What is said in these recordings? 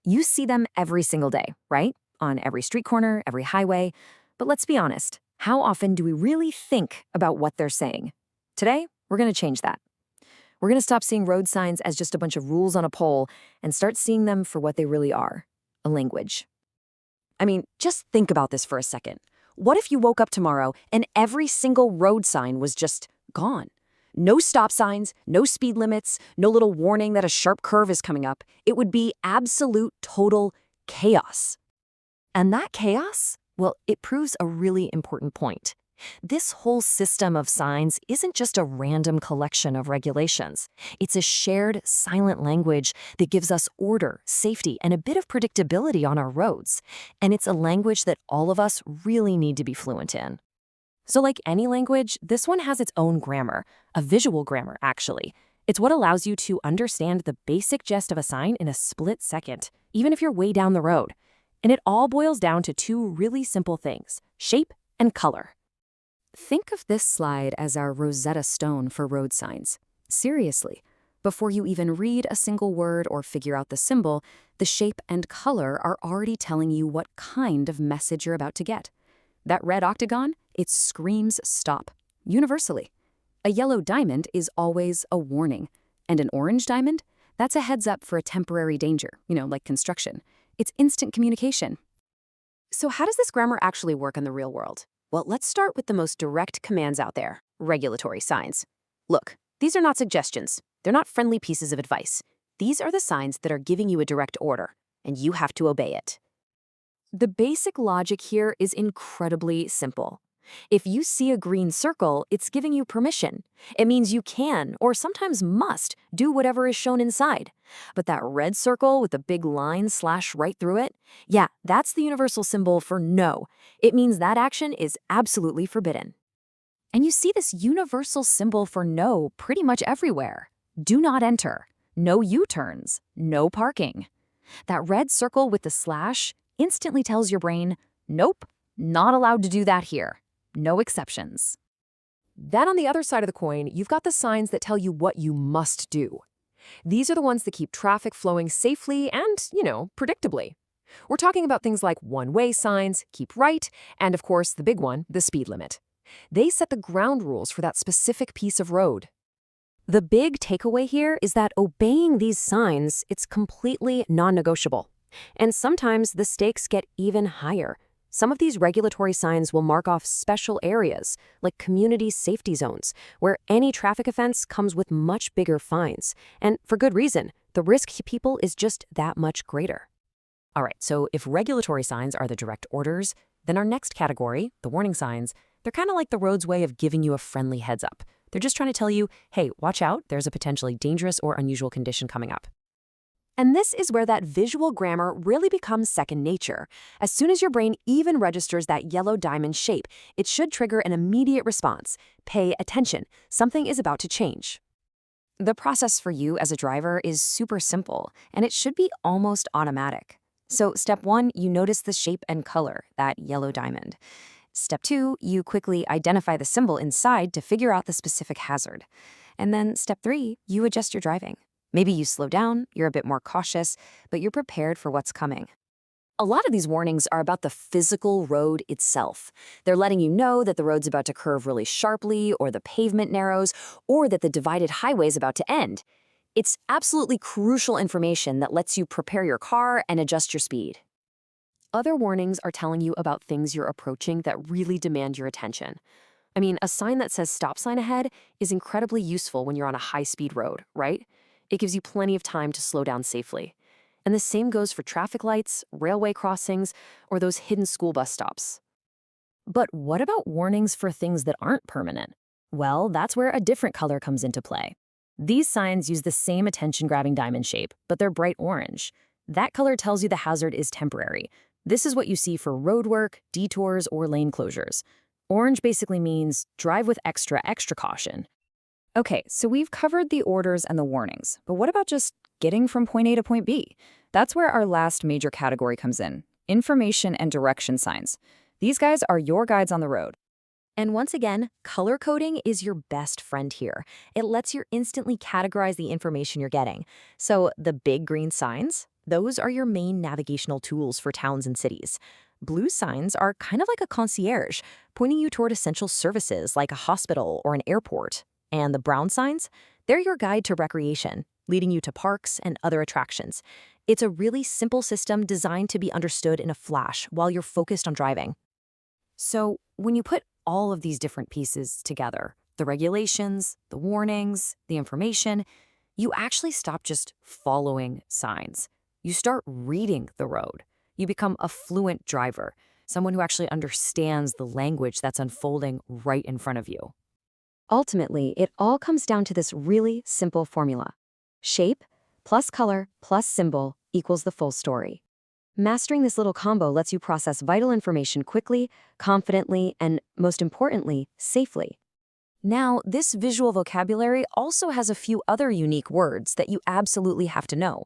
You see them every single day, right? On every street corner, every highway. But let's be honest, how often do we really think about what they're saying? Today, we're going to change that. We're going to stop seeing road signs as just a bunch of rules on a pole and start seeing them for what they really are, a language. I mean, just think about this for a second. What if you woke up tomorrow and every single road sign was just gone? No stop signs, no speed limits, no little warning that a sharp curve is coming up. It would be absolute, total chaos. And that chaos, well, it proves a really important point. This whole system of signs isn't just a random collection of regulations. It's a shared, silent language that gives us order, safety, and a bit of predictability on our roads. And it's a language that all of us really need to be fluent in. So like any language, this one has its own grammar, a visual grammar, actually. It's what allows you to understand the basic gist of a sign in a split second, even if you're way down the road. And it all boils down to two really simple things: shape and color. Think of this slide as our Rosetta Stone for road signs. Seriously, before you even read a single word or figure out the symbol, the shape and color are already telling you what kind of message you're about to get. That red octagon, it screams stop, universally. A yellow diamond is always a warning. And an orange diamond, that's a heads up for a temporary danger, like construction. It's instant communication. So how does this grammar actually work in the real world? Well, let's start with the most direct commands out there, regulatory signs. Look, these are not suggestions. They're not friendly pieces of advice. These are the signs that are giving you a direct order, and you have to obey it. The basic logic here is incredibly simple. If you see a green circle, it's giving you permission. It means you can, or sometimes must, do whatever is shown inside. But that red circle with the big line slashed right through it, yeah, that's the universal symbol for no. It means that action is absolutely forbidden. And you see this universal symbol for no pretty much everywhere. Do not enter. No U-turns. No parking. That red circle with the slash instantly tells your brain, nope, not allowed to do that here. No exceptions. Then on the other side of the coin, you've got the signs that tell you what you must do. These are the ones that keep traffic flowing safely and, predictably. We're talking about things like one-way signs, keep right, and of course, the big one, the speed limit. They set the ground rules for that specific piece of road. The big takeaway here is that obeying these signs, it's completely non-negotiable. And sometimes the stakes get even higher. Some of these regulatory signs will mark off special areas, like community safety zones, where any traffic offense comes with much bigger fines. And for good reason, the risk to people is just that much greater. All right, so if regulatory signs are the direct orders, then our next category, the warning signs, they're kind of like the road's way of giving you a friendly heads up. They're just trying to tell you, hey, watch out, there's a potentially dangerous or unusual condition coming up. And this is where that visual grammar really becomes second nature. As soon as your brain even registers that yellow diamond shape, it should trigger an immediate response. Pay attention. Something is about to change. The process for you as a driver is super simple, and it should be almost automatic. So step 1, you notice the shape and color, that yellow diamond. Step 2, you quickly identify the symbol inside to figure out the specific hazard. And then step 3, you adjust your driving. Maybe you slow down, you're a bit more cautious, but you're prepared for what's coming. A lot of these warnings are about the physical road itself. They're letting you know that the road's about to curve really sharply, or the pavement narrows, or that the divided highway is about to end. It's absolutely crucial information that lets you prepare your car and adjust your speed. Other warnings are telling you about things you're approaching that really demand your attention. I mean, a sign that says stop sign ahead is incredibly useful when you're on a high-speed road, right? It gives you plenty of time to slow down safely. And the same goes for traffic lights, railway crossings, or those hidden school bus stops. But what about warnings for things that aren't permanent? Well, that's where a different color comes into play. These signs use the same attention-grabbing diamond shape, but they're bright orange. That color tells you the hazard is temporary. This is what you see for road work, detours, or lane closures. Orange basically means drive with extra caution. Okay, so we've covered the orders and the warnings, but what about just getting from point A to point B? That's where our last major category comes in, information and direction signs. These guys are your guides on the road. And once again, color coding is your best friend here. It lets you instantly categorize the information you're getting. So the big green signs, Those are your main navigational tools for towns and cities. Blue signs are kind of like a concierge, pointing you toward essential services like a hospital or an airport. And the brown signs? They're your guide to recreation, leading you to parks and other attractions. It's a really simple system designed to be understood in a flash while you're focused on driving. So, when you put all of these different pieces together, the regulations, the warnings, the information, you actually stop just following signs. You start reading the road. You become a fluent driver, someone who actually understands the language that's unfolding right in front of you. Ultimately, it all comes down to this really simple formula. Shape plus color plus symbol equals the full story. Mastering this little combo lets you process vital information quickly, confidently, and most importantly, safely. Now, this visual vocabulary also has a few other unique words that you absolutely have to know.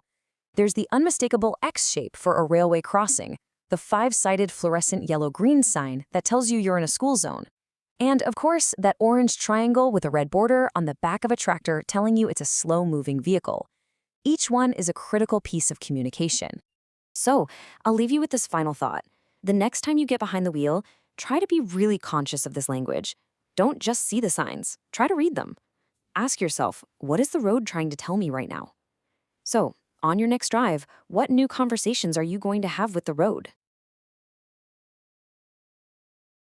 There's the unmistakable X shape for a railway crossing, the five-sided fluorescent yellow-green sign that tells you you're in a school zone, and, of course, that orange triangle with a red border on the back of a tractor telling you it's a slow-moving vehicle. Each one is a critical piece of communication. So, I'll leave you with this final thought. The next time you get behind the wheel, try to be really conscious of this language. Don't just see the signs. Try to read them. Ask yourself, what is the road trying to tell me right now? So, on your next drive, what new conversations are you going to have with the road?